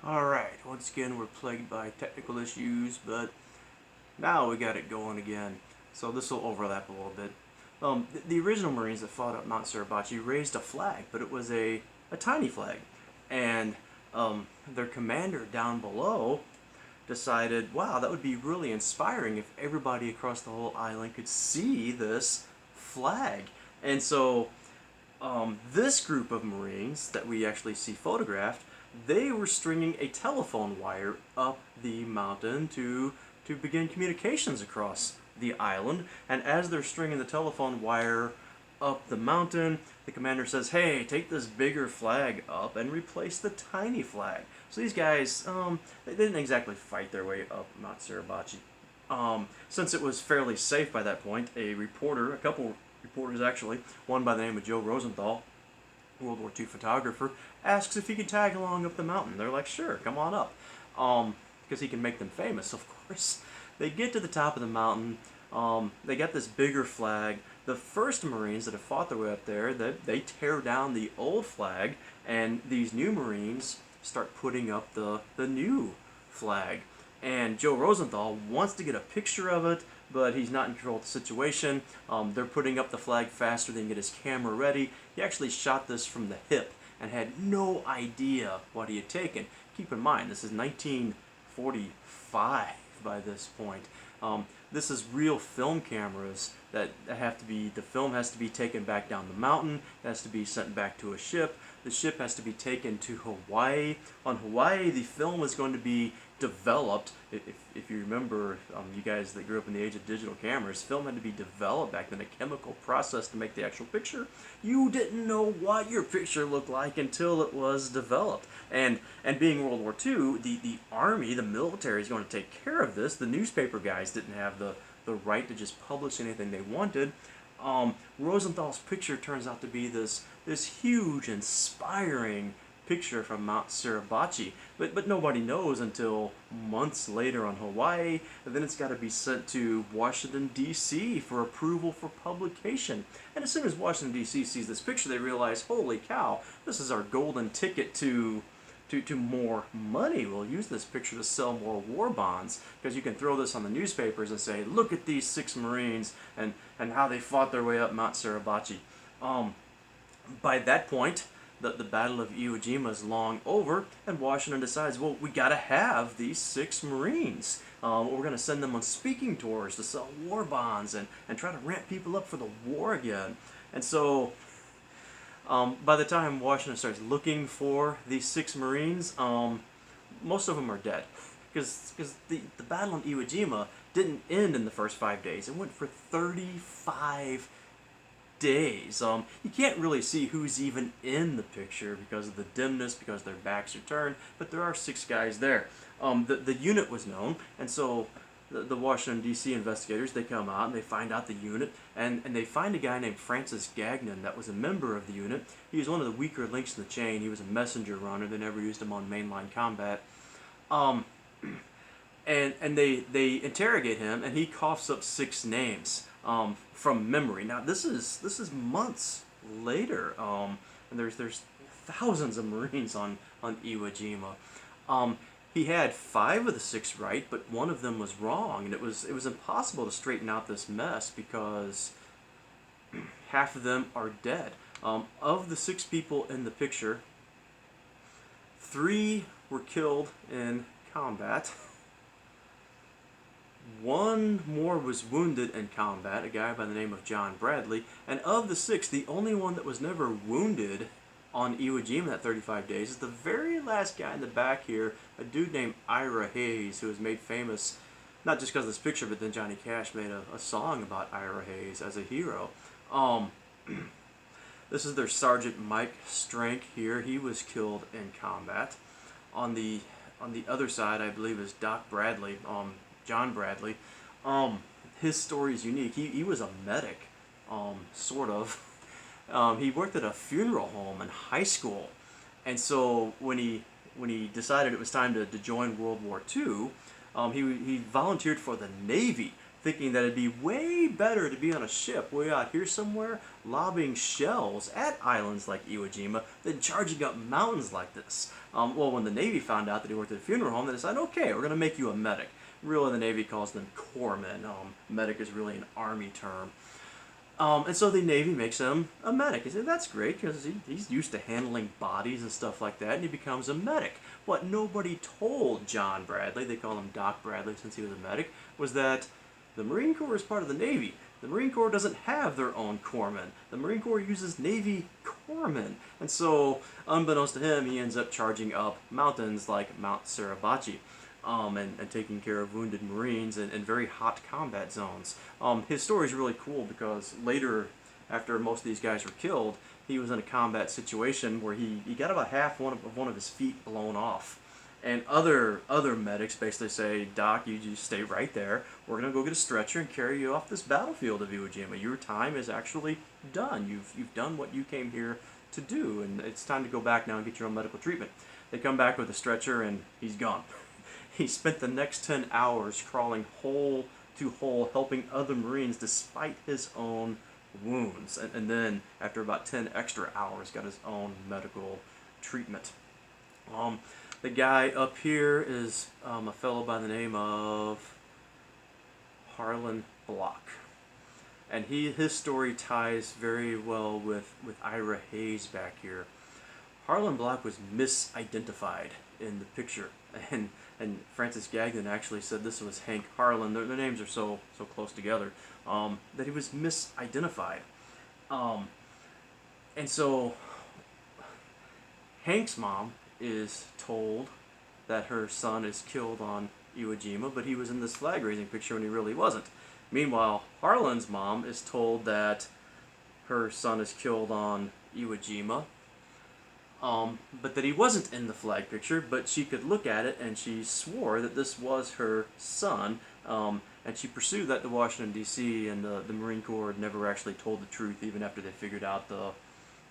Alright, once again we're plagued by technical issues, but now we got it going again. So this will overlap a little bit. The original Marines that fought up Mount Suribachi raised a flag, but it was a tiny flag. And their commander down below decided, wow, that would be really inspiring if everybody across the whole island could see this flag. And so this group of Marines that we actually see photographed, they were stringing a telephone wire up the mountain to begin communications across the island. And as they're stringing the telephone wire up the mountain, the commander says, hey, take this bigger flag up and replace the tiny flag. So these guys, they didn't exactly fight their way up Mount Suribachi. Since it was fairly safe by that point, a couple reporters actually, one by the name of Joe Rosenthal, World War II photographer, asks if he can tag along up the mountain. They're like, sure, come on up. Because he can make them famous, of course. They get to the top of the mountain. They got this bigger flag. The first Marines that have fought their way up there, they tear down the old flag, and these new Marines start putting up the new flag. And Joe Rosenthal wants to get a picture of it, but he's not in control of the situation. They're putting up the flag faster than he can get his camera ready. He actually shot this from the hip and had no idea what he had taken. Keep in mind, this is 1945 by this point. This is real film cameras that have to be, the film has to be taken back down the mountain, it has to be sent back to a ship, the ship has to be taken to Hawaii. On Hawaii, the film is going to be developed. If you remember, you guys that grew up in the age of digital cameras, film had to be developed back then, a chemical process to make the actual picture. You didn't know what your picture looked like until it was developed. And being World War II, the army, the military is going to take care of this. The newspaper guys didn't have the right to just publish anything they wanted. Rosenthal's picture turns out to be this huge, inspiring picture from Mount Suribachi, but nobody knows until months later on Hawaii, and then it's got to be sent to Washington, D.C. for approval for publication. And as soon as Washington, D.C. sees this picture, they realize, holy cow, this is our golden ticket to more money. We'll use this picture to sell more war bonds, because you can throw this on the newspapers and say, look at these 6 Marines and how they fought their way up Mount Suribachi. By that point, the Battle of Iwo Jima is long over, and Washington decides, well, we got to have these 6 Marines. We're going to send them on speaking tours to sell war bonds and try to ramp people up for the war again. And so by the time Washington starts looking for these 6 Marines, most of them are dead. Because the battle in Iwo Jima didn't end in the first 5 days. It went for 35 days. You can't really see who's even in the picture because of the dimness, because their backs are turned, but there are 6 guys there. The unit was known, and so the Washington, D.C. investigators, they come out and they find out the unit, and they find a guy named Francis Gagnon that was a member of the unit. He was one of the weaker links in the chain. He was a messenger runner. They never used him on mainline combat. And they interrogate him, and he coughs up 6 names from memory. Now this is months later, and there's thousands of Marines on Iwo Jima. He had 5 of the 6 right, but one of them was wrong, and it was impossible to straighten out this mess because half of them are dead. Of the 6 people in the picture, 3 were killed in combat. 1 more was wounded in combat, a guy by the name of John Bradley, and of the 6, the only one that was never wounded on Iwo Jima that 35 days is the very last guy in the back here, a dude named Ira Hayes, who was made famous not just because of this picture, but then Johnny Cash made a song about Ira Hayes as a hero. This is their Sergeant Mike Strank here. He was killed in combat. On the other side, I believe, is Doc Bradley, John Bradley. His story is unique. He was a medic, sort of. He worked at a funeral home in high school, and so when he decided it was time to join World War II, he volunteered for the Navy thinking that it'd be way better to be on a ship way out here somewhere, lobbing shells at islands like Iwo Jima than charging up mountains like this. Well, when the Navy found out that he worked at a funeral home, they decided, okay, we're going to make you a medic. Really, the Navy calls them corpsmen. Medic is really an Army term. And so the Navy makes him a medic. He said, that's great, because he's used to handling bodies and stuff like that, and he becomes a medic. What nobody told John Bradley, they call him Doc Bradley since he was a medic, was that the Marine Corps is part of the Navy. The Marine Corps doesn't have their own corpsmen. The Marine Corps uses Navy corpsmen. And so, unbeknownst to him, he ends up charging up mountains like Mount Suribachi. And taking care of wounded Marines in very hot combat zones. His story is really cool because later, after most of these guys were killed, he was in a combat situation where he got about half one of his feet blown off. And other medics basically say, Doc, you just stay right there. We're going to go get a stretcher and carry you off this battlefield of Iwo Jima. Your time is actually done. You've done what you came here to do, and it's time to go back now and get your own medical treatment. They come back with a stretcher, and he's gone. He spent the next 10 hours crawling hole to hole, helping other Marines despite his own wounds. And then, after about 10 extra hours, got his own medical treatment. The guy up here is a fellow by the name of Harlan Block. And his story ties very well with Ira Hayes back here. Harlan Block was misidentified in the picture, and Francis Gagnon actually said this was Hank Harlan. Their names are so close together that he was misidentified. And so Hank's mom is told that her son is killed on Iwo Jima, but he was in this flag raising picture when he really wasn't. Meanwhile, Harlan's mom is told that her son is killed on Iwo Jima, but that he wasn't in the flag picture, but she could look at it and she swore that this was her son, and she pursued that to Washington, D.C., and the Marine Corps never actually told the truth, even after they figured out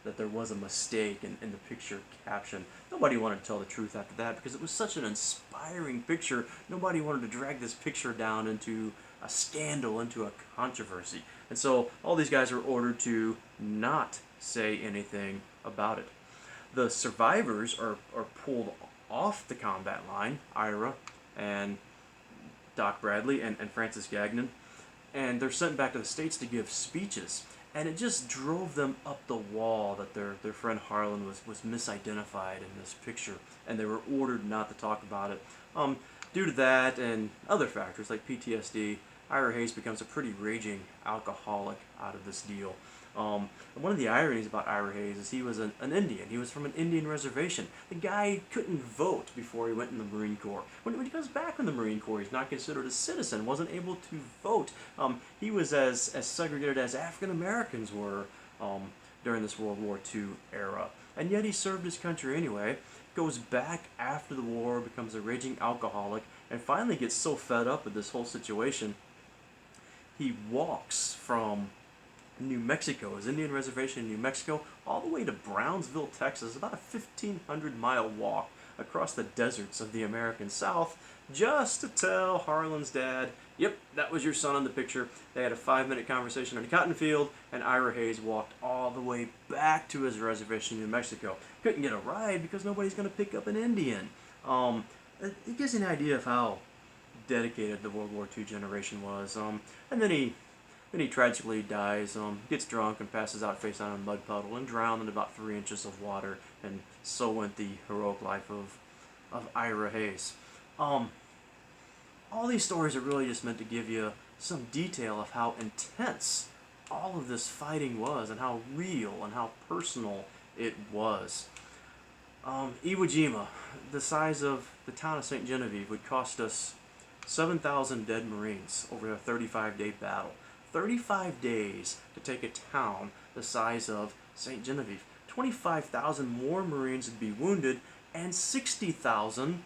that there was a mistake in the picture caption. Nobody wanted to tell the truth after that because it was such an inspiring picture. Nobody wanted to drag this picture down into a scandal, into a controversy. And so all these guys were ordered to not say anything about it. The survivors are pulled off the combat line, Ira and Doc Bradley and Francis Gagnon, and they're sent back to the States to give speeches. And it just drove them up the wall that their friend Harlan was misidentified in this picture, and they were ordered not to talk about it. Due to that and other factors like PTSD, Ira Hayes becomes a pretty raging alcoholic out of this deal. And one of the ironies about Ira Hayes is he was an Indian. He was from an Indian reservation. The guy couldn't vote before he went in the Marine Corps. When he comes back from the Marine Corps, he's not considered a citizen, wasn't able to vote. He was as segregated as African Americans were during this World War II era. And yet he served his country anyway, goes back after the war, becomes a raging alcoholic, and finally gets so fed up with this whole situation, he walks from New Mexico, his Indian reservation in New Mexico, all the way to Brownsville, Texas, about a 1,500-mile walk across the deserts of the American South, just to tell Harlan's dad, yep, that was your son in the picture. They had a 5-minute conversation on a cotton field, and Ira Hayes walked all the way back to his reservation in New Mexico. Couldn't get a ride because nobody's going to pick up an Indian. It gives you an idea of how dedicated the World War II generation was. And then he tragically dies, gets drunk and passes out face down in a mud puddle and drowned in about 3 inches of water, and so went the heroic life of Ira Hayes. All these stories are really just meant to give you some detail of how intense all of this fighting was and how real and how personal it was. Iwo Jima, the size of the town of St. Genevieve, would cost us 7,000 dead Marines over a 35-day battle. 35 days to take a town the size of St. Genevieve. 25,000 more Marines would be wounded, and 60,000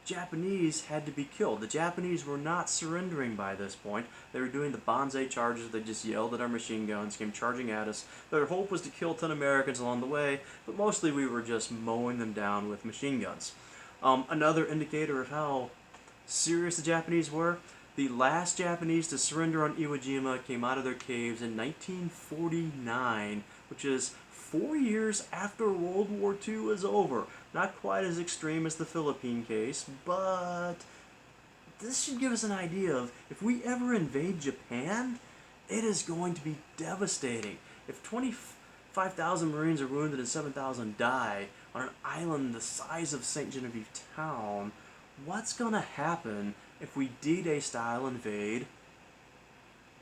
Japanese had to be killed. The Japanese were not surrendering by this point. They were doing the Banzai charges. They just yelled at our machine guns, came charging at us. Their hope was to kill 10 Americans along the way, but mostly we were just mowing them down with machine guns. Another indicator of how serious the Japanese were, The last Japanese to surrender on Iwo Jima came out of their caves in 1949, which is 4 years after World War II was over. Not quite as extreme as the Philippine case, but this should give us an idea of if we ever invade Japan, it is going to be devastating. If 25,000 Marines are wounded and 7,000 die on an island the size of St. Genevieve Town, what's going to happen if we D-Day style invade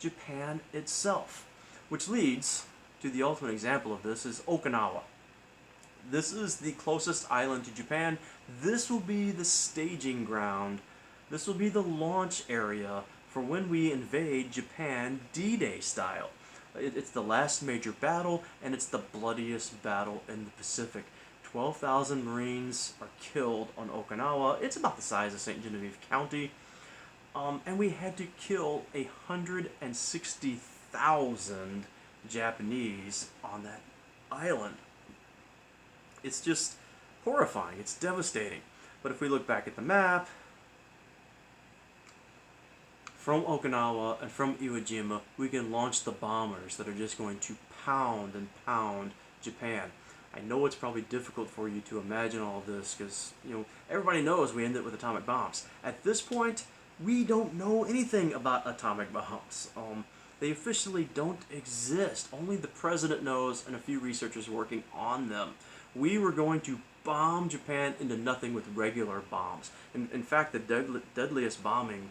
Japan itself? Which leads to the ultimate example of this is Okinawa. This is the closest island to Japan. This will be the staging ground. This will be the launch area for when we invade Japan D-Day style. It's the last major battle, and it's the bloodiest battle in the Pacific. 12,000 Marines are killed on Okinawa. It's about the size of St. Genevieve County. And we had to kill 160,000 Japanese on that island. It's just horrifying. It's devastating. But if we look back at the map, from Okinawa and from Iwo Jima, we can launch the bombers that are just going to pound and pound Japan. I know it's probably difficult for you to imagine all of this because, everybody knows we end it with atomic bombs. At this point, we don't know anything about atomic bombs. They officially don't exist. Only the president knows and a few researchers working on them. We were going to bomb Japan into nothing with regular bombs. In fact, the deadliest bombing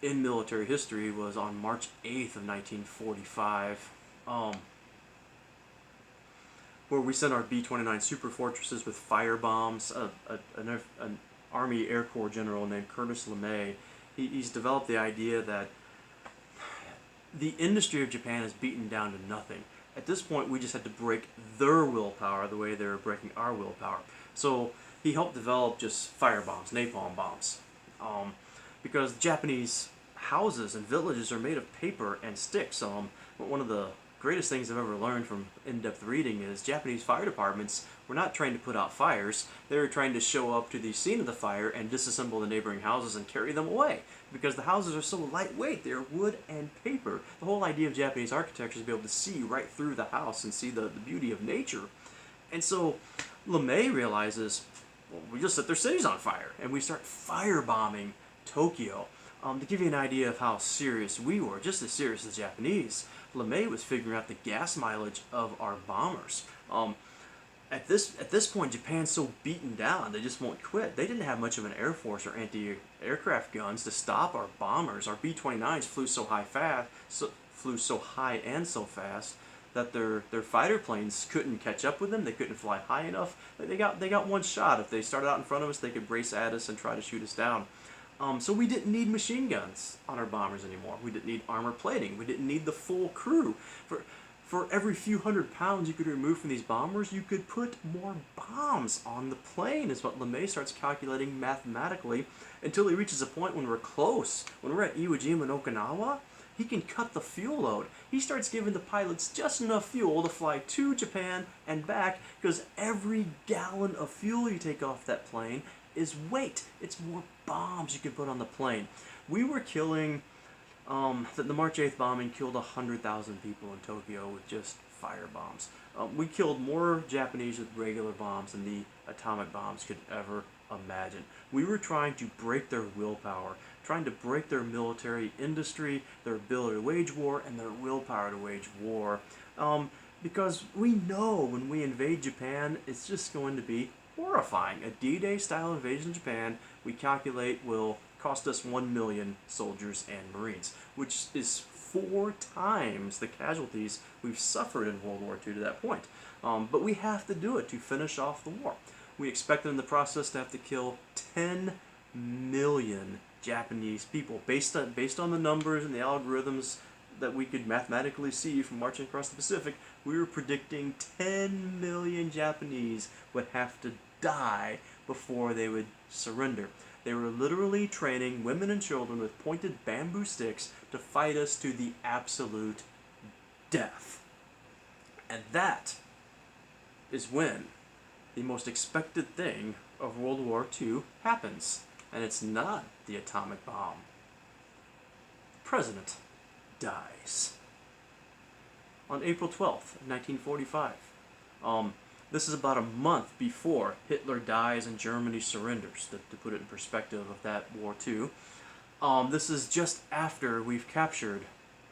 in military history was on March 8th of 1945, where we sent our B-29 super fortresses with fire bombs. An Army Air Corps general named Curtis LeMay, he's developed the idea that the industry of Japan is beaten down to nothing. At this point, we just had to break their willpower the way they were breaking our willpower. So he helped develop just fire bombs, napalm bombs. Because Japanese houses and villages are made of paper and sticks. One of the greatest things I've ever learned from in-depth reading is Japanese fire departments were not trained to put out fires. They were trying to show up to the scene of the fire and disassemble the neighboring houses and carry them away. Because the houses are so lightweight, they're wood and paper. The whole idea of Japanese architecture is to be able to see right through the house and see the beauty of nature. And so LeMay realizes, well, we just set their cities on fire, and we start firebombing Tokyo. To give you an idea of how serious we were, just as serious as the Japanese, LeMay was figuring out the gas mileage of our bombers. At this point, Japan's so beaten down, they just won't quit. They didn't have much of an air force or anti-aircraft guns to stop our bombers. Our B-29s flew so high and so fast that their fighter planes couldn't catch up with them. They couldn't fly high enough. They got one shot. If they started out in front of us, they could brace at us and try to shoot us down. So we didn't need machine guns on our bombers anymore. We didn't need armor plating. We didn't need the full crew. For every few hundred pounds you could remove from these bombers, you could put more bombs on the plane, is what LeMay starts calculating mathematically, until he reaches a point when we're close. When we're at Iwo Jima and Okinawa, he can cut the fuel load. He starts giving the pilots just enough fuel to fly to Japan and back, because every gallon of fuel you take off that plane is weight. It's more bombs you can put on the plane. We were killing, the March 8th bombing killed 100,000 people in Tokyo with just fire bombs. We killed more Japanese with regular bombs than the atomic bombs could ever imagine. We were trying to break their willpower, trying to break their military industry, their ability to wage war, and their willpower to wage war. Because we know when we invade Japan, it's just going to be horrifying. A D-Day style invasion of Japan, we calculate, will cost us 1 million soldiers and Marines, which is 4 times the casualties we've suffered in World War II to that point. But we have to do it to finish off the war. We expect in the process to have to kill 10 million Japanese people. Based on the numbers and the algorithms that we could mathematically see from marching across the Pacific, we were predicting 10 million Japanese would have to die before they would surrender. They were literally training women and children with pointed bamboo sticks to fight us to the absolute death. And that is when the most expected thing of World War II happens. And it's not the atomic bomb. president dies. On April 12th, 1945. This is about a month before Hitler dies and Germany surrenders, to put it in perspective of that war too. This is just after we've captured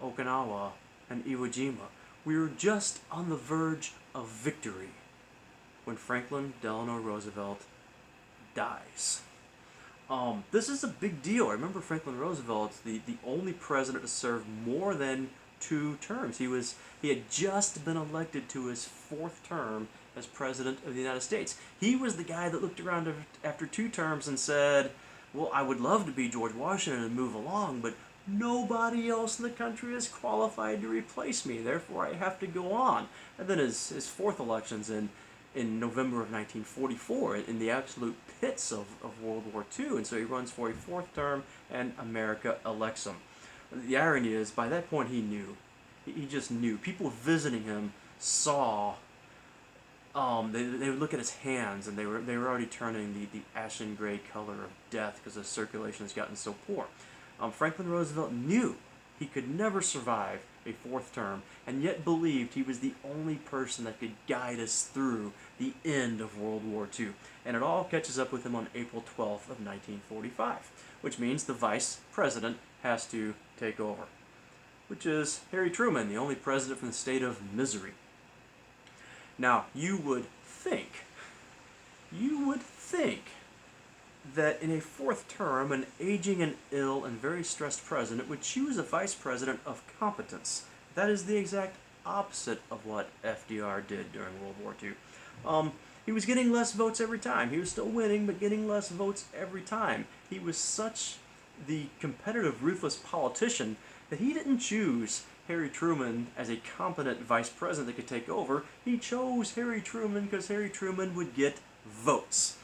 Okinawa and Iwo Jima. We were just on the verge of victory when Franklin Delano Roosevelt dies. This is a big deal. I remember Franklin Roosevelt, the only president to serve more than 2 terms. He had just been elected to his 4th term as President of the United States. He was the guy that looked around after 2 terms and said, well, I would love to be George Washington and move along, but nobody else in the country is qualified to replace me, therefore I have to go on. And then his 4th elections in November of 1944 in the absolute pits of World War II, and so he runs for a 4th term and America elects him. The irony is, by that point he knew. He just knew. People visiting him saw, they would look at his hands and they were already turning the ashen gray color of death because the circulation has gotten so poor. Franklin Roosevelt knew he could never survive a 4th term, and yet believed he was the only person that could guide us through the end of World War II. And it all catches up with him on April 12th of 1945, which means the vice president has to take over, which is Harry Truman, the only president from the state of Missouri. Now, you would think that in a 4th term, an aging and ill and very stressed president would choose a vice president of competence. That is the exact opposite of what FDR did during World War II. He was getting less votes every time. He was still winning, but getting less votes every time. He was such the competitive, ruthless politician that he didn't choose Harry Truman as a competent vice president that could take over. He chose Harry Truman because Harry Truman would get votes.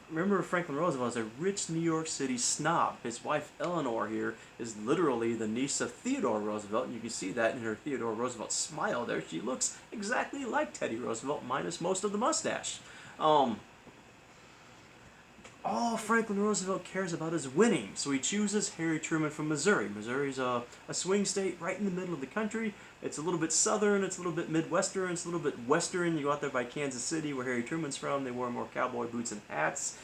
Remember, Franklin Roosevelt is a rich New York City snob. His wife Eleanor here is literally the niece of Theodore Roosevelt, and you can see that in her Theodore Roosevelt smile there. She looks exactly like Teddy Roosevelt, minus most of the mustache. All Franklin Roosevelt cares about is winning, so he chooses Harry Truman from Missouri. Missouri's a swing state right in the middle of the country. It's a little bit southern, it's a little bit midwestern, it's a little bit western. You go out there by Kansas City, where Harry Truman's from. They wear more cowboy boots and hats.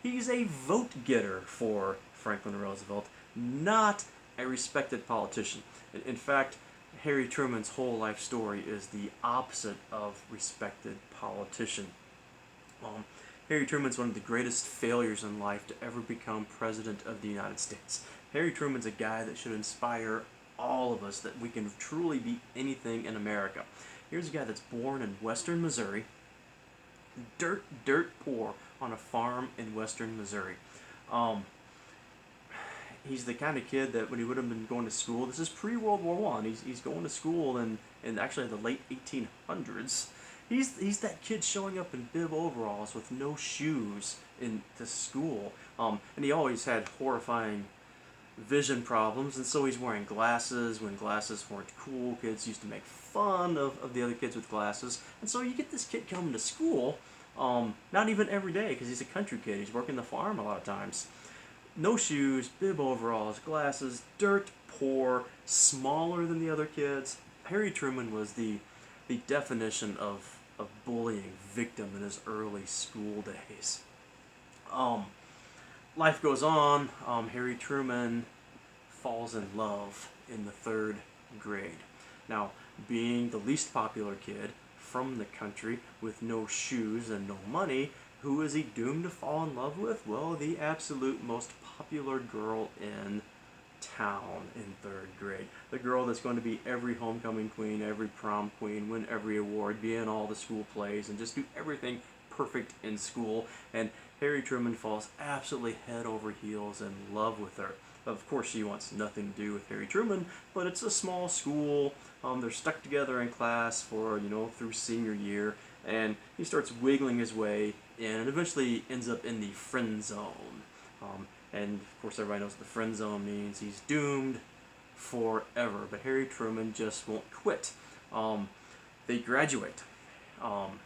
He's a vote-getter for Franklin Roosevelt, not a respected politician. In fact, Harry Truman's whole life story is the opposite of respected politician. Harry Truman's one of the greatest failures in life to ever become President of the United States. Harry Truman's a guy that should inspire all of us that we can truly be anything in America. Here's a guy that's born in western Missouri, dirt poor on a farm in western Missouri. He's the kind of kid that when he would have been going to school, this is pre-World War I, he's going to school in actually the late 1800s. He's that kid showing up in bib overalls with no shoes into school. And he always had horrifying vision problems, and so he's wearing glasses when glasses weren't cool. Kids used to make fun of the other kids with glasses. And so you get this kid coming to school, not even every day because he's a country kid. He's working the farm a lot of times. No shoes, bib overalls, glasses, dirt poor, smaller than the other kids. Harry Truman was the definition of bullying victim in his early school days. Life goes on. Harry Truman falls in love in the 3rd grade. Now, being the least popular kid from the country with no shoes and no money, who is he doomed to fall in love with? Well, the absolute most popular girl in town in 3rd grade. The girl that's going to be every homecoming queen, every prom queen, win every award, be in all the school plays, and just do everything perfect in school. And Harry Truman falls absolutely head over heels in love with her. Of course, she wants nothing to do with Harry Truman, but it's a small school. They're stuck together in class for, through senior year, and he starts wiggling his way in and eventually ends up in the friend zone. And of course everybody knows what the friend zone means. He's doomed forever. But Harry Truman just won't quit. They graduate.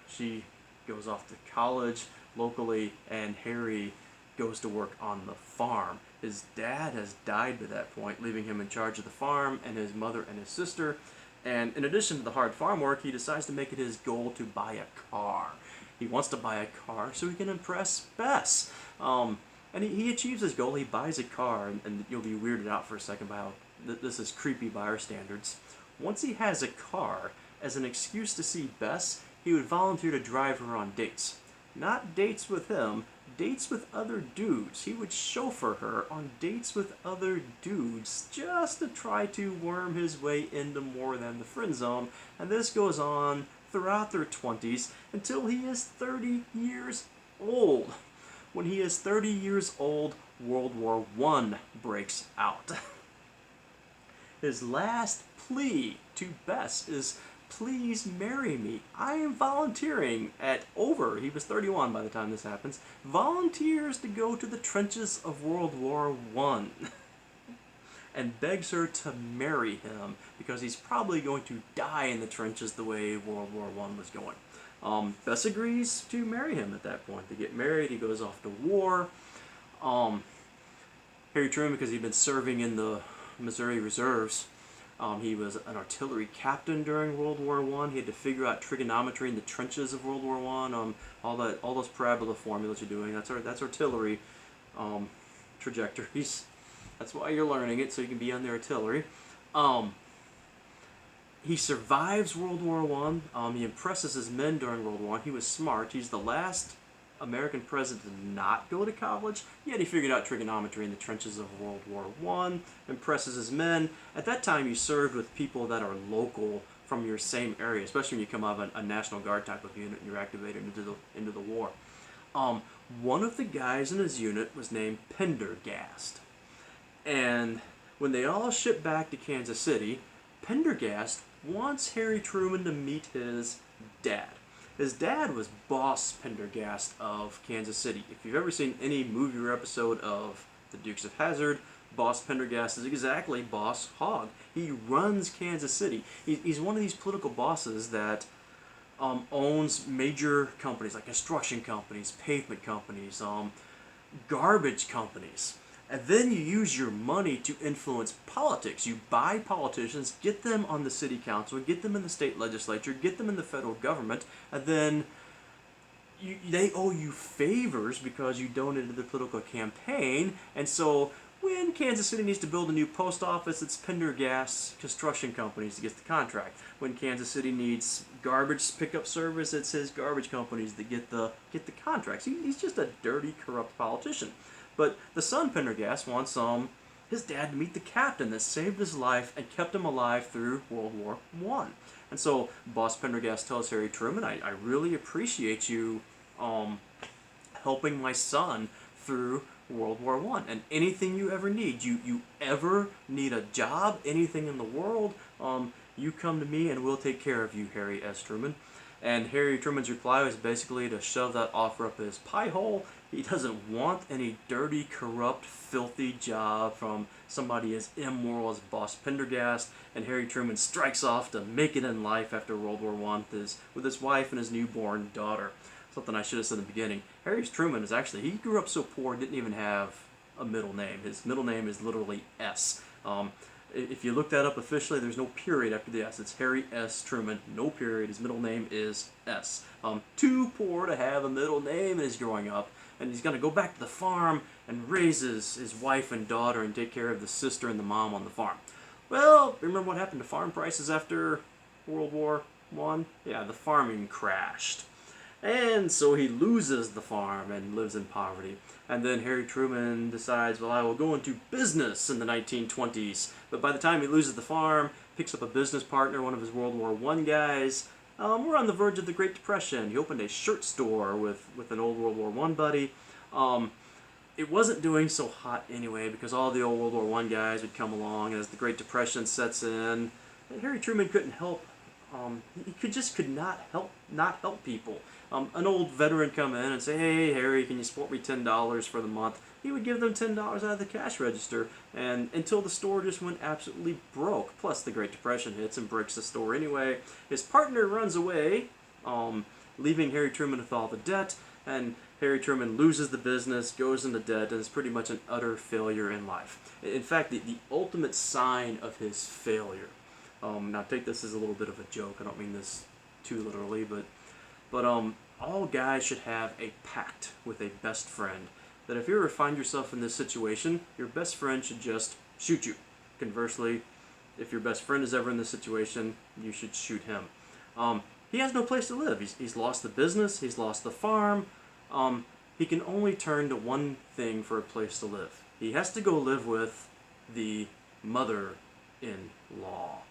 She goes off to college locally, and Harry goes to work on the farm. His dad has died by that point, leaving him in charge of the farm and his mother and his sister. And in addition to the hard farm work, he decides to make it his goal to buy a car. He wants to buy a car so he can impress Bess. And he achieves his goal. He buys a car, and you'll be weirded out for a second by how this is creepy by our standards. Once he has a car, as an excuse to see Bess, he would volunteer to drive her on dates. Not dates with him, dates with other dudes. He would chauffeur her on dates with other dudes just to try to worm his way into more than the friend zone. And this goes on throughout their 20s until he is 30 years old. When he is 30 years old, World War I breaks out. His last plea to Bess is, "Please marry me. I am volunteering he was 31 by the time this happens, volunteers to go to the trenches of World War I." And begs her to marry him because he's probably going to die in the trenches the way World War I was going. Bess agrees to marry him at that point. They get married, he goes off to war. Harry Truman, because he'd been serving in the Missouri Reserves, he was an artillery captain during World War I. He had to figure out trigonometry in the trenches of World War I. All those parabola formulas you're doing, that's artillery trajectories. That's why you're learning it, so you can be on the artillery. He survives World War I. He impresses his men during World War I. He was smart. He's the last American president to not go to college, yet he figured out trigonometry in the trenches of World War I, impresses his men. At that time, you served with people that are local from your same area, especially when you come out of a National Guard type of unit and you're activated into the war. One of the guys in his unit was named Pendergast. And when they all shipped back to Kansas City, Pendergast wants Harry Truman to meet his dad. His dad was Boss Pendergast of Kansas City. If you've ever seen any movie or episode of The Dukes of Hazzard, Boss Pendergast is exactly Boss Hogg. He runs Kansas City. He's one of these political bosses that owns major companies like construction companies, pavement companies, garbage companies. And then you use your money to influence politics. You buy politicians, get them on the city council, get them in the state legislature, get them in the federal government, and then they owe you favors because you donated to the political campaign. And so when Kansas City needs to build a new post office, it's Pendergast's construction companies that gets the contract. When Kansas City needs garbage pickup service, it's his garbage companies that get the contracts. He's just a dirty, corrupt politician. But the son, Pendergast, wants his dad to meet the captain that saved his life and kept him alive through World War I. And so Boss Pendergast tells Harry Truman, I really appreciate you helping my son through World War I. And anything you ever need, you ever need a job, anything in the world, you come to me and we'll take care of you, Harry S. Truman. And Harry Truman's reply was basically to shove that offer up his pie hole. He doesn't want any dirty, corrupt, filthy job from somebody as immoral as Boss Pendergast. And Harry Truman strikes off to make it in life after World War I with his wife and his newborn daughter. Something I should have said in the beginning. Harry Truman is actually, he grew up so poor, didn't even have a middle name. His middle name is literally S. If you look that up officially, there's no period after the S. It's Harry S. Truman, no period. His middle name is S. Too poor to have a middle name as growing up. And he's going to go back to the farm and raise his wife and daughter and take care of the sister and the mom on the farm. Well, remember what happened to farm prices after World War I? Yeah, the farming crashed. And so he loses the farm and lives in poverty. And then Harry Truman decides, well, I will go into business in the 1920s. But by the time he loses the farm, picks up a business partner, one of his World War I guys. We're on the verge of the Great Depression. He opened a shirt store with an old World War I buddy. It wasn't doing so hot anyway because all the old World War I guys would come along, and as the Great Depression sets in, Harry Truman couldn't help. He could not help people. An old veteran come in and say, "Hey Harry, can you support me $10 for the month?" He would give them $10 out of the cash register, and until the store just went absolutely broke. Plus the Great Depression hits and breaks the store anyway. His partner runs away, leaving Harry Truman with all the debt, and Harry Truman loses the business, goes into debt, and is pretty much an utter failure in life. In fact, the ultimate sign of his failure. Now take this as a little bit of a joke. I don't mean this too literally, but all guys should have a pact with a best friend that if you ever find yourself in this situation, your best friend should just shoot you. Conversely, if your best friend is ever in this situation, you should shoot him. He has no place to live. He's lost the business. He's lost the farm. He can only turn to one thing for a place to live. He has to go live with the mother-in-law.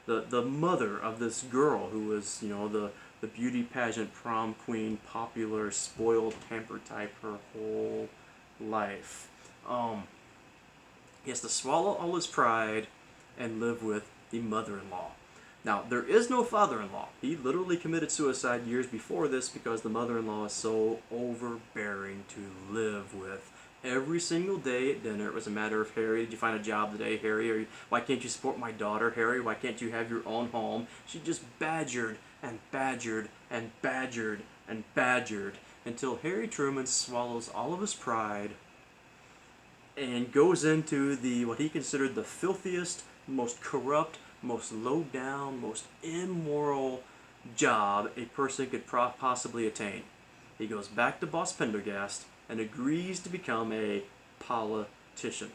The mother of this girl who was, the beauty pageant, prom queen, popular, spoiled, pampered type her whole life. He has to swallow all his pride and live with the mother-in-law. Now, there is no father-in-law. He literally committed suicide years before this because the mother-in-law is so overbearing to live with. Every single day at dinner, it was a matter of, Harry, did you find a job today, Harry? Why can't you support my daughter, Harry? Why can't you have your own home? She just badgered and badgered and badgered and badgered until Harry Truman swallows all of his pride and goes into what he considered the filthiest, most corrupt, most low-down, most immoral job a person could possibly attain. He goes back to Boss Pendergast and agrees to become a politician.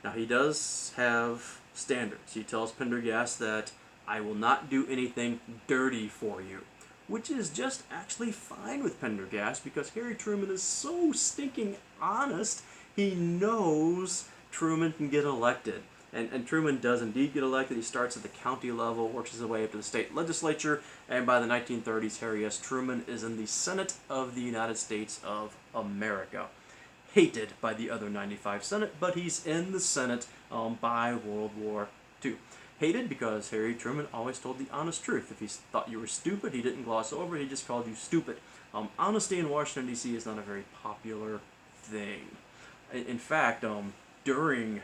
Now, he does have standards. He tells Pendergast that I will not do anything dirty for you, which is just actually fine with Pendergast because Harry Truman is so stinking honest, he knows Truman can get elected. And Truman does indeed get elected. He starts at the county level, works his way up to the state legislature, and by the 1930s, Harry S. Truman is in the Senate of the United States of America. Hated by the other 95 Senate, but he's in the Senate by World War II. Hated because Harry Truman always told the honest truth. If he thought you were stupid, he didn't gloss over it, he just called you stupid. Honesty in Washington, D.C. is not a very popular thing. In fact, during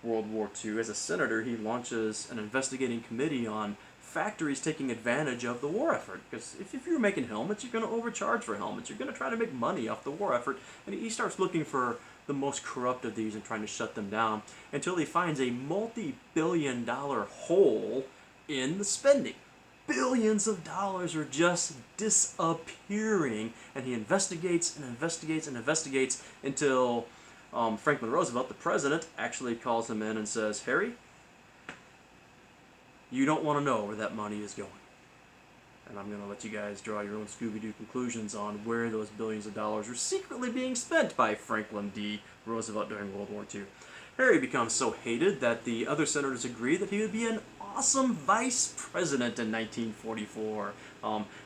World War II, as a senator, he launches an investigating committee on factories taking advantage of the war effort. Because if you're making helmets, you're going to overcharge for helmets. You're going to try to make money off the war effort. And he starts looking for the most corrupt of these and trying to shut them down until he finds a multi-billion-dollar hole in the spending. Billions of dollars are just disappearing. And he investigates and investigates and investigates until Franklin Roosevelt, the president, actually calls him in and says, Harry, you don't want to know where that money is going. And I'm going to let you guys draw your own Scooby-Doo conclusions on where those billions of dollars are secretly being spent by Franklin D. Roosevelt during World War II. Harry becomes so hated that the other senators agree that he would be an awesome vice president in 1944.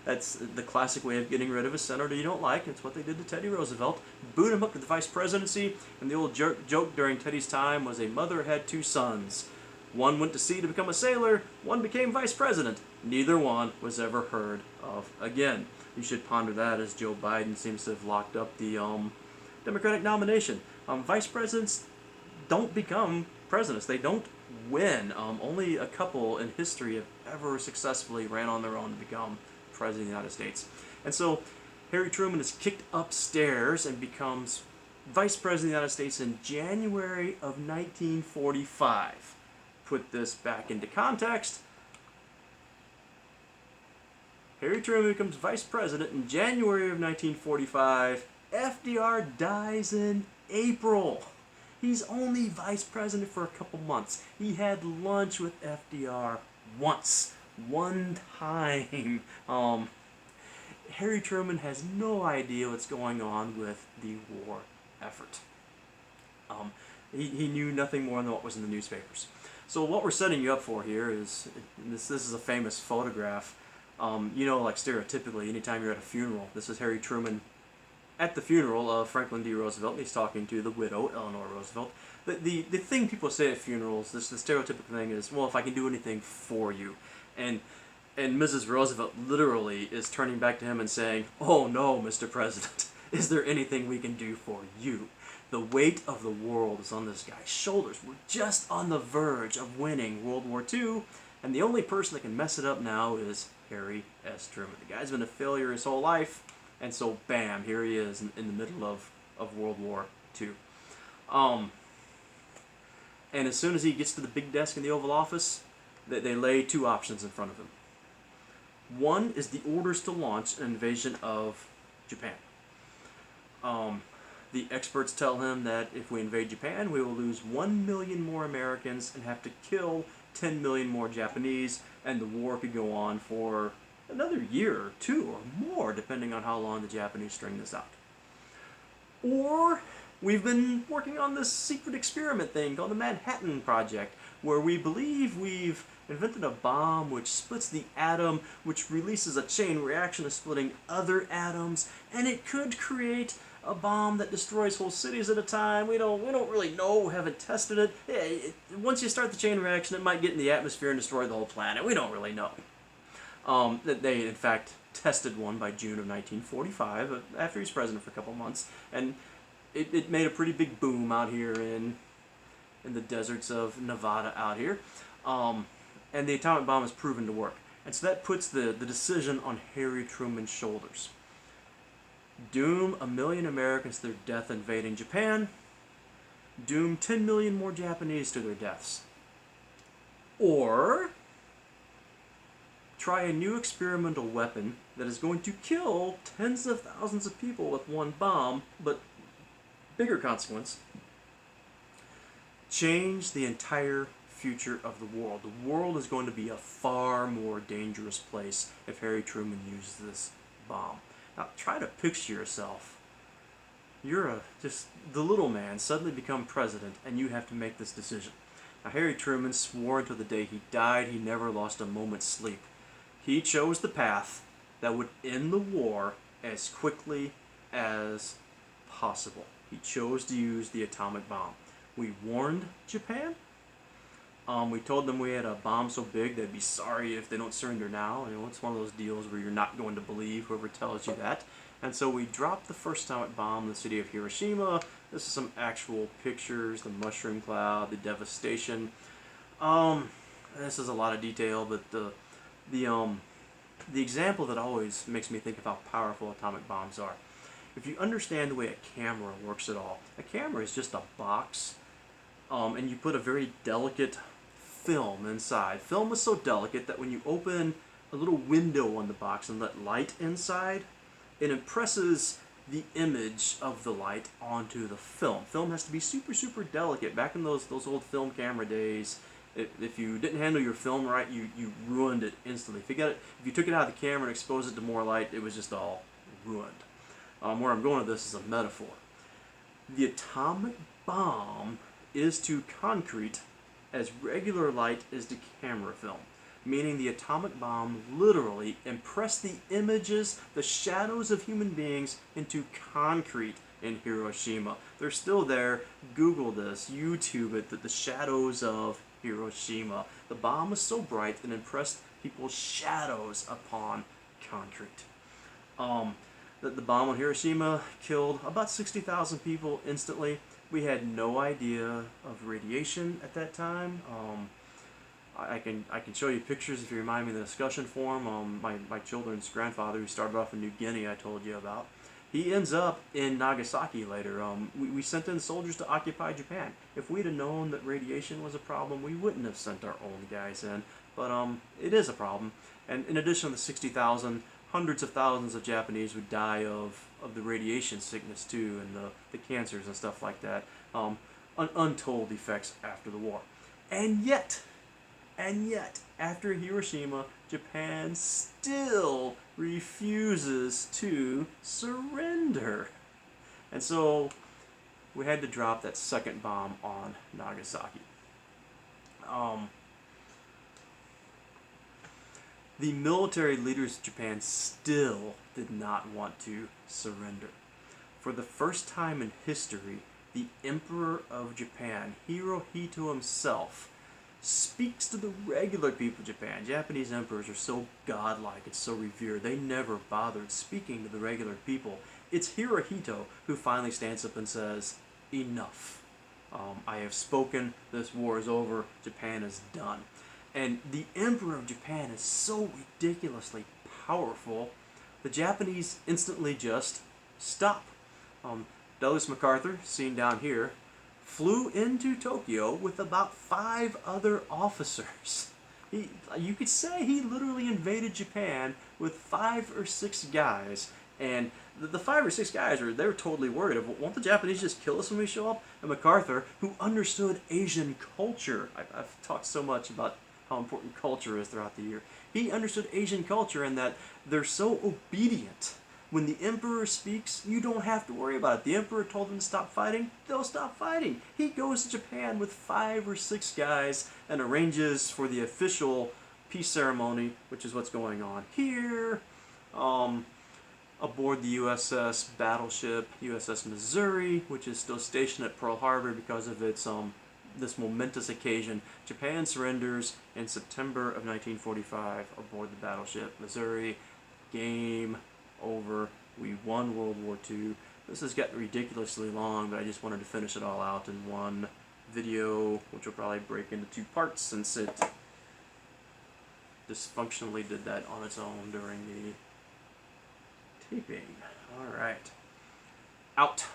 That's the classic way of getting rid of a senator you don't like. It's what they did to Teddy Roosevelt. Boot him up to the vice presidency, and the old joke during Teddy's time was a mother had two sons. One went to sea to become a sailor, one became vice president. Neither one was ever heard of again. You should ponder that as Joe Biden seems to have locked up the Democratic nomination. Vice presidents don't become presidents. They don't win. Only a couple in history have ever successfully ran on their own to become president of the United States. And so Harry Truman is kicked upstairs and becomes vice president of the United States in January of 1945. Put this back into context. Harry Truman becomes vice president in January of 1945. FDR dies in April. He's only vice president for a couple months. He had lunch with FDR once. One time. Harry Truman has no idea what's going on with the war effort. He knew nothing more than what was in the newspapers. So what we're setting you up for here is, this is a famous photograph. Like stereotypically, anytime you're at a funeral, this is Harry Truman at the funeral of Franklin D. Roosevelt, and he's talking to the widow, Eleanor Roosevelt. The thing people say at funerals, the stereotypical thing is, well, if I can do anything for you. And Mrs. Roosevelt literally is turning back to him and saying, oh no, Mr. President, is there anything we can do for you? The weight of the world is on this guy's shoulders. We're just on the verge of winning World War II, and the only person that can mess it up now is Harry S. Truman. The guy's been a failure his whole life. And so, bam, here he is in the middle of World War II. Um, and as soon as he gets to the big desk in the Oval Office, they lay two options in front of him. One is the orders to launch an invasion of Japan. The experts tell him that if we invade Japan, we will lose 1 million more Americans and have to kill 10 million more Japanese, and the war could go on for another year or two or more, depending on how long the Japanese string this out. Or we've been working on this secret experiment thing called the Manhattan Project, where we believe we've invented a bomb which splits the atom, which releases a chain reaction of splitting other atoms, and it could create a bomb that destroys whole cities at a time. We don't really know. We haven't tested it. Once you start the chain reaction, it might get in the atmosphere and destroy the whole planet. We don't really know. That they, in fact, tested one by June of 1945, after he was president for a couple months, and it made a pretty big boom out here in the deserts of Nevada out here. And the atomic bomb has proven to work. And so that puts the decision on Harry Truman's shoulders. Doom 1 million Americans to their death invading Japan. Doom 10 million more Japanese to their deaths. Or try a new experimental weapon that is going to kill tens of thousands of people with one bomb, but bigger consequence. Change the entire future of the world. The world is going to be a far more dangerous place if Harry Truman uses this bomb. Now, try to picture yourself. You're just the little man, suddenly become president, and you have to make this decision. Now, Harry Truman swore until the day he died he never lost a moment's sleep. He chose the path that would end the war as quickly as possible. He chose to use the atomic bomb. We warned Japan. We told them we had a bomb so big they'd be sorry if they don't surrender now. You know, it's one of those deals where you're not going to believe whoever tells you that. And so we dropped the first atomic bomb in the city of Hiroshima. This is some actual pictures, the mushroom cloud, the devastation. This is a lot of detail, but the example that always makes me think of how powerful atomic bombs are. If you understand the way a camera works at all, a camera is just a box, and you put a very delicate film inside. Film is so delicate that when you open a little window on the box and let light inside, it impresses the image of the light onto the film. Film has to be super, super delicate. Back in those old film camera days, if you didn't handle your film right, you ruined it instantly. If you took it out of the camera and exposed it to more light, it was just all ruined. Where I'm going with this is a metaphor. The atomic bomb is to concrete as regular light is to camera film, meaning the atomic bomb literally impressed the images, the shadows of human beings into concrete in Hiroshima. They're still there. Google this, YouTube it, the shadows of Hiroshima. The bomb was so bright it impressed people's shadows upon concrete. The bomb on Hiroshima killed about 60,000 people instantly. We had no idea of radiation at that time. I can show you pictures if you remind me of the discussion forum. My children's grandfather, who started off in New Guinea, I told you about, he ends up in Nagasaki later. We sent in soldiers to occupy Japan. If we'd have known that radiation was a problem, we wouldn't have sent our own guys in. But it is a problem. And in addition to the 60,000, hundreds of thousands of Japanese would die of the radiation sickness too, and the cancers and stuff like that. Untold effects after the war. And yet, after Hiroshima, Japan still refuses to surrender. And so we had to drop that second bomb on Nagasaki. The military leaders of Japan still did not want to surrender. For the first time in history, the Emperor of Japan, Hirohito himself, speaks to the regular people of Japan. Japanese emperors are so godlike, it's so revered, they never bothered speaking to the regular people. It's Hirohito who finally stands up and says, enough. I have spoken, this war is over, Japan is done. And the Emperor of Japan is so ridiculously powerful the Japanese instantly just stop. Douglas MacArthur, seen down here, flew into Tokyo with about 5 other officers. You could say he literally invaded Japan with 5 or 6 guys, and the 5 or 6 guys they were totally worried of, won't the Japanese just kill us when we show up? And MacArthur, who understood Asian culture, I've talked so much about how important culture is throughout the year, he understood Asian culture and that they're so obedient. When the emperor speaks, you don't have to worry about it. The emperor told them to stop fighting, they'll stop fighting. He goes to Japan with 5 or 6 guys and arranges for the official peace ceremony, which is what's going on here. Aboard the USS battleship, USS Missouri, which is still stationed at Pearl Harbor because of its this momentous occasion. Japan surrenders in September of 1945 aboard the battleship Missouri. Game over. We won World War II. This has gotten ridiculously long, but I just wanted to finish it all out in one video, which will probably break into 2 parts since it dysfunctionally did that on its own during the taping. Alright. Out.